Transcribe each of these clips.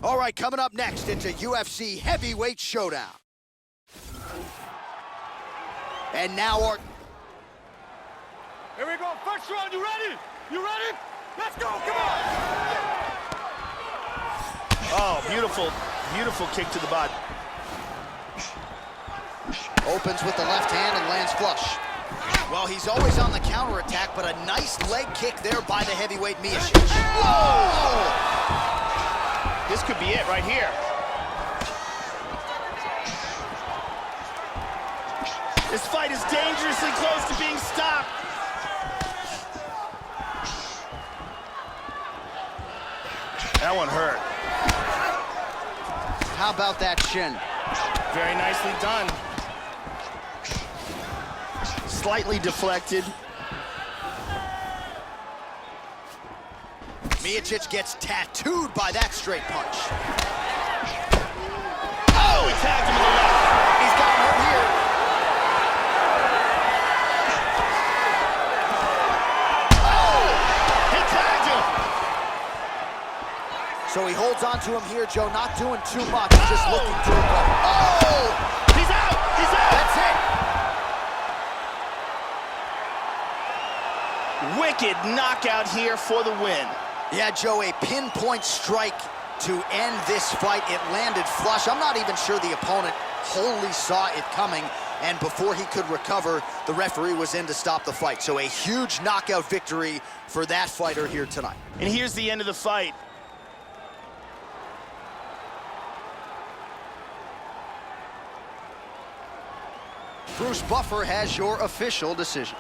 All right, coming up next, it's a UFC heavyweight showdown. And now our... Here we go, first round, you ready? You ready? Let's go, come on! Oh, beautiful, beautiful kick to the body. Opens with the left hand and lands flush. Well, he's always on the counterattack, but a nice leg kick there by the heavyweight Miocic. Whoa! This could be it right here. This fight is dangerously close to being stopped. That one hurt. How about that shin? Very nicely done. Slightly deflected. Miocic gets tattooed by that straight punch. Oh, he tagged him in the left. He's got him here. Oh, he tagged him. So he holds on to him here, Joe, not doing too much, just looking to recover. Oh! He's out, he's out. That's it. Wicked knockout here for the win. Yeah, Joe, a pinpoint strike to end this fight. It landed flush. I'm not even sure the opponent wholly saw it coming, and before he could recover, the referee was in to stop the fight. So a huge knockout victory for that fighter here tonight. And here's the end of the fight. Bruce Buffer has your official decision.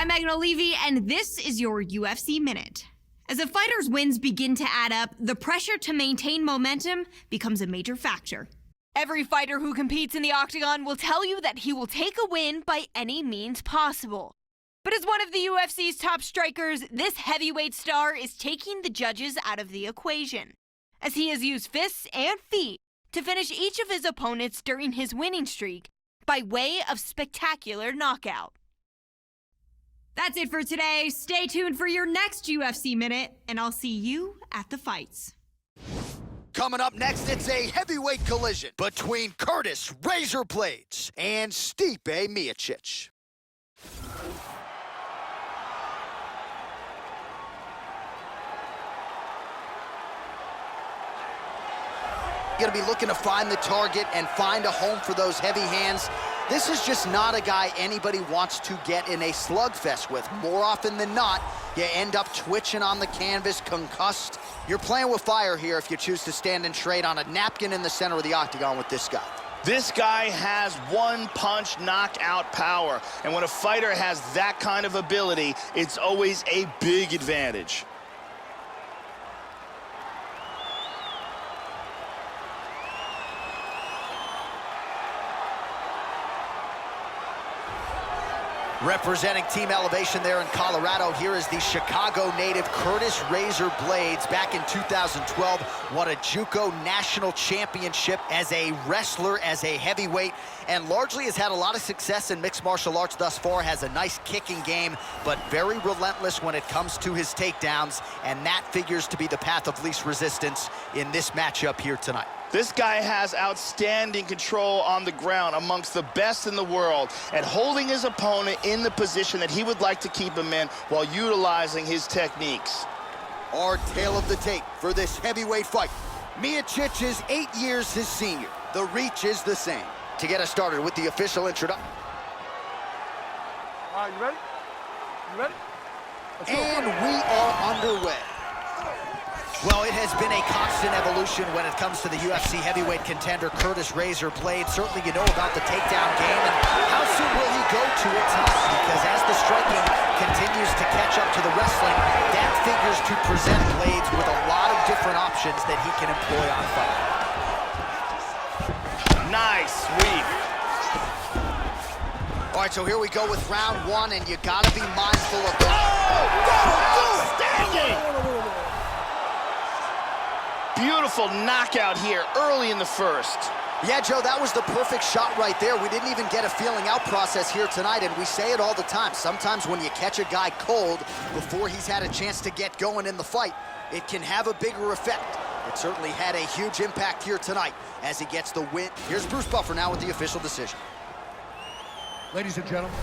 I'm Megan O'Leary, and this is your UFC Minute. As a fighter's wins begin to add up, the pressure to maintain momentum becomes a major factor. Every fighter who competes in the octagon will tell you that he will take a win by any means possible. But as one of the UFC's top strikers, this heavyweight star is taking the judges out of the equation, as he has used fists and feet to finish each of his opponents during his winning streak by way of spectacular knockout. That's it for today. Stay tuned for your next UFC Minute, and I'll see you at the fights. Coming up next, it's a heavyweight collision between Curtis Razor Blades and Stipe Miocic. Going to be looking to find the target and find a home for those heavy hands. This is just not a guy anybody wants to get in a slugfest with. More often than not, you end up twitching on the canvas, concussed. You're playing with fire here if you choose to stand and trade on a napkin in the center of the octagon with this guy. This guy has one-punch knockout power, and when a fighter has that kind of ability, it's always a big advantage. Representing Team Elevation there in Colorado, here is the Chicago native Curtis Razor Blades. Back in 2012, won a JUCO national championship as a wrestler, as a heavyweight, and largely has had a lot of success in mixed martial arts thus far. Has a nice kicking game, but very relentless when it comes to his takedowns, and that figures to be the path of least resistance in this matchup here tonight. This guy has outstanding control on the ground, amongst the best in the world, at holding his opponent in the position that he would like to keep him in while utilizing his techniques. Our tale of the tape for this heavyweight fight. Miocic is 8 years his senior. The reach is the same. To get us started with the official introduction. All right, you ready? You ready? And we are underway. Well, it has been a constant evolution when it comes to the UFC heavyweight contender, Curtis Razor Blades. Certainly you know about the takedown game, and how soon will he go to it tonight? Because as the striking continues to catch up to the wrestling, that figures to present Blades with a lot of different options that he can employ on fight. Nice sweep. All right, so here we go with round one, and you gotta be mindful of the... Beautiful knockout here early in the first. Yeah, Joe, that was the perfect shot right there. We didn't even get a feeling out process here tonight, and we say it all the time. Sometimes when you catch a guy cold before he's had a chance to get going in the fight, it can have a bigger effect. It certainly had a huge impact here tonight as he gets the win. Here's Bruce Buffer now with the official decision. Ladies and gentlemen,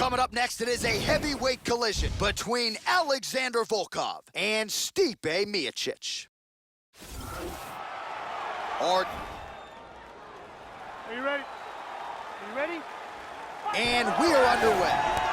Coming up next, it is a heavyweight collision between Alexander Volkov and Stipe Miocic. Are you ready? Are you ready? And we are underway.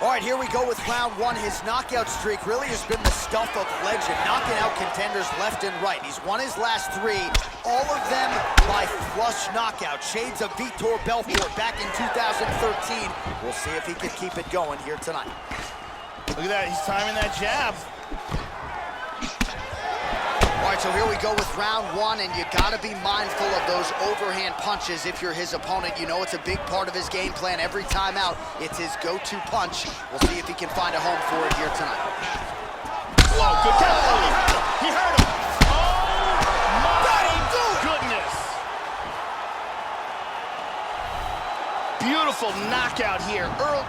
All right, here we go with round one. His knockout streak really has been the stuff of legend, knocking out contenders left and right. He's won his last three, all of them by flush knockout. Shades of Vitor Belfort back in 2013. We'll see if he can keep it going here tonight. Look at that, he's timing that jab. All right, so here we go with round one, and you gotta be mindful of those overhand punches if you're his opponent. You know it's a big part of his game plan. Every time out, it's his go-to punch. We'll see if he can find a home for it here tonight. Whoa, good counter. He hurt him. Oh, my goodness. Beautiful knockout here. Early.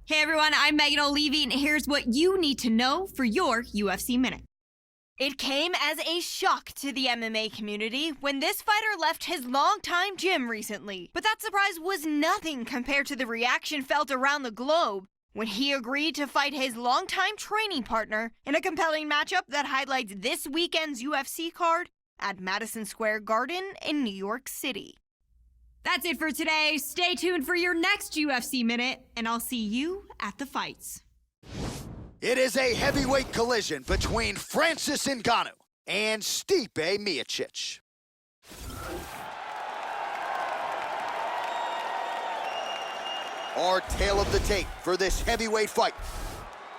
Hey everyone, I'm Megan O'Leary, and here's what you need to know for your UFC Minute. It came as a shock to the MMA community when this fighter left his longtime gym recently. But that surprise was nothing compared to the reaction felt around the globe when he agreed to fight his longtime training partner in a compelling matchup that highlights this weekend's UFC card at Madison Square Garden in New York City. That's it for today. Stay tuned for your next UFC Minute, and I'll see you at the fights. It is a heavyweight collision between Francis Ngannou and Stipe Miocic. Our tale of the tape for this heavyweight fight.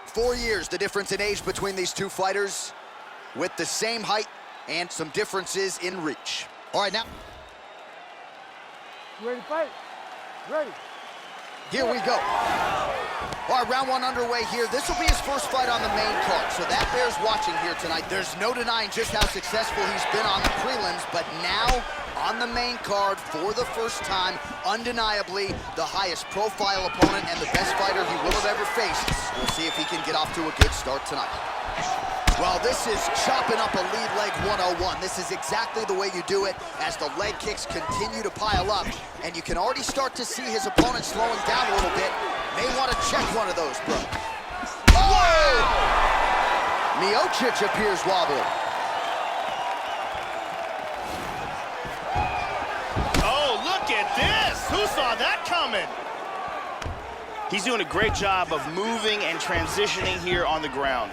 4 years, the difference in age between these two fighters, with the same height and some differences in reach. All right, now. You ready to fight? Ready. Here we go. All right, round one underway here. This will be his first fight on the main card, so that bears watching here tonight. There's no denying just how successful he's been on the prelims, but now on the main card for the first time, undeniably the highest profile opponent and the best fighter he will have ever faced. We'll see if he can get off to a good start tonight. Well, this is chopping up a lead leg 101. This is exactly the way you do it as the leg kicks continue to pile up, and you can already start to see his opponent slowing down a little bit. May want to check one of those, bro. Oh! Miocic appears wobbly. Oh, look at this! Who saw that coming? He's doing a great job of moving and transitioning here on the ground.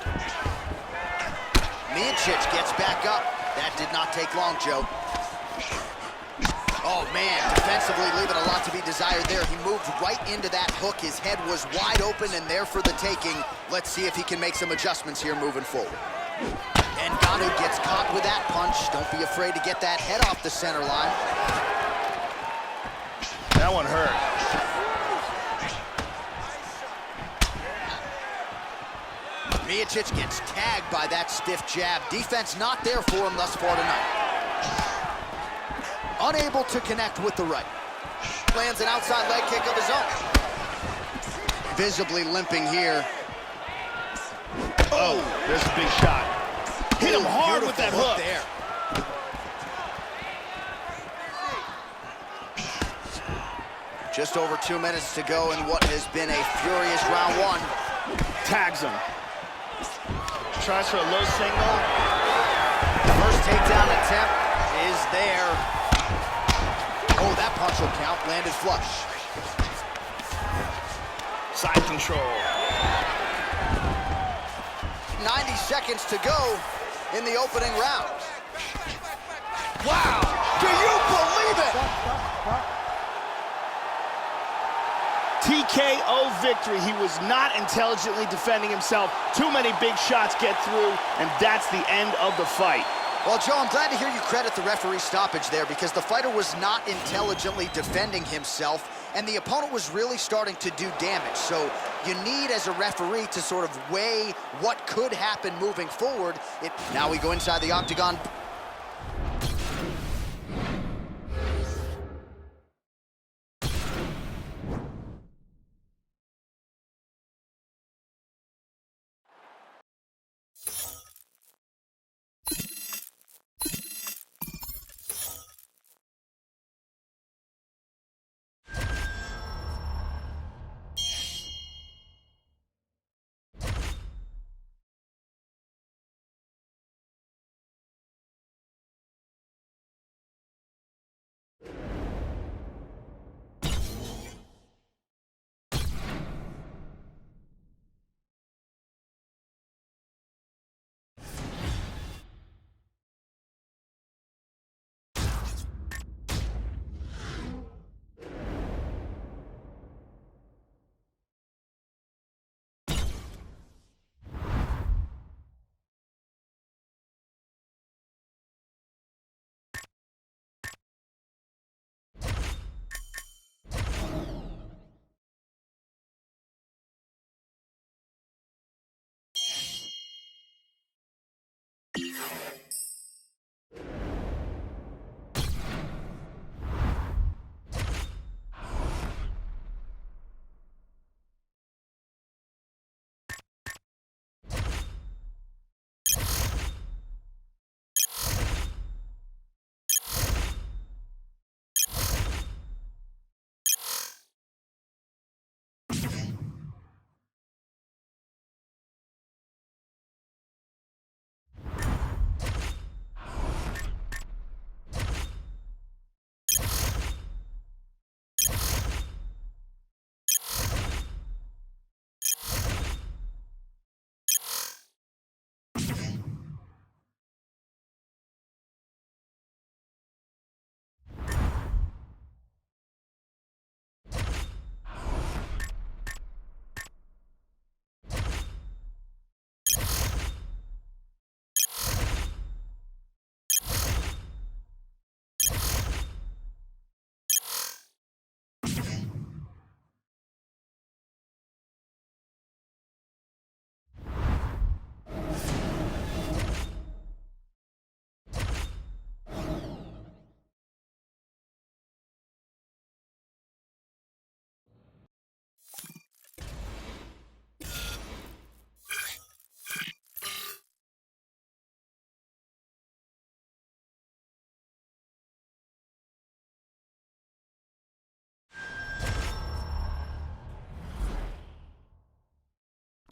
Miocic gets back up. That did not take long, Joe. Oh, man, defensively leaving a lot to be desired there. He moved right into that hook. His head was wide open and there for the taking. Let's see if he can make some adjustments here moving forward. And Ngannou gets caught with that punch. Don't be afraid to get that head off the center line. That one hurt. Miocic gets tagged by that stiff jab. Defense not there for him thus far tonight. Unable to connect with the right. Lands an outside leg kick of his own. Visibly limping here. Oh, there's a big shot. Hit him hard with that hook. There. Just over 2 minutes to go in what has been a furious round one. Tags him. Tries for a low single. First takedown attempt is there. Oh, that punch will count. Landed flush. Side control. 90 seconds to go in the opening round. Wow! Do you believe it? TKO victory. He was not intelligently defending himself. Too many big shots get through, and that's the end of the fight. Well, Joe, I'm glad to hear you credit the referee's stoppage there because the fighter was not intelligently defending himself, and the opponent was really starting to do damage. So you need, as a referee, to sort of weigh what could happen moving forward. Now we go inside the octagon.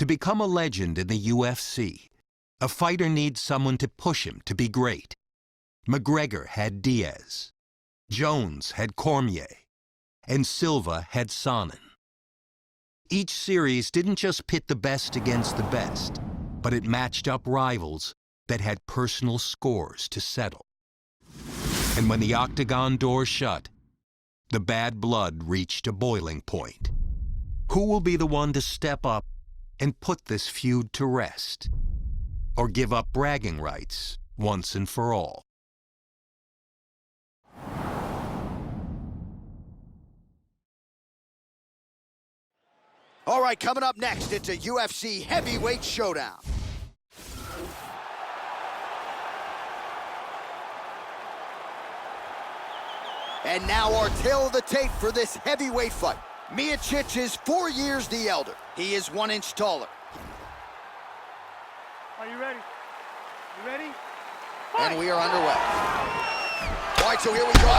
To become a legend in the UFC, a fighter needs someone to push him to be great. McGregor had Diaz, Jones had Cormier, and Silva had Sonnen. Each series didn't just pit the best against the best, but it matched up rivals that had personal scores to settle. And when the octagon door shut, the bad blood reached a boiling point. Who will be the one to step up and put this feud to rest? Or give up bragging rights once and for all? All right, coming up next, it's a UFC heavyweight showdown. And now our tale of the tape for this heavyweight fight. Miocic is 4 years the elder. He is 1 inch taller. Are you ready? You ready? And we are underway. All right, so here we go.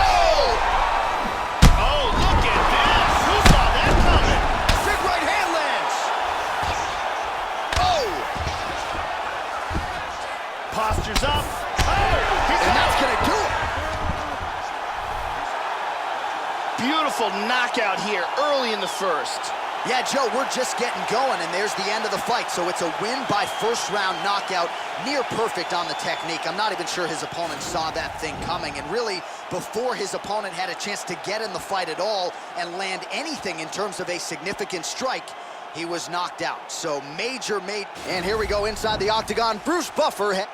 Oh, look at this! Who saw that coming? Big right hand lands. Oh! Postures up. Oh! And that's gonna do it. Beautiful knockout here early in the first. Yeah, Joe, we're just getting going, and there's the end of the fight. So it's a win by first-round knockout, near perfect on the technique. I'm not even sure his opponent saw that thing coming. And really, before his opponent had a chance to get in the fight at all and land anything in terms of a significant strike, he was knocked out. So major. And here we go inside the octagon. Bruce Buffer.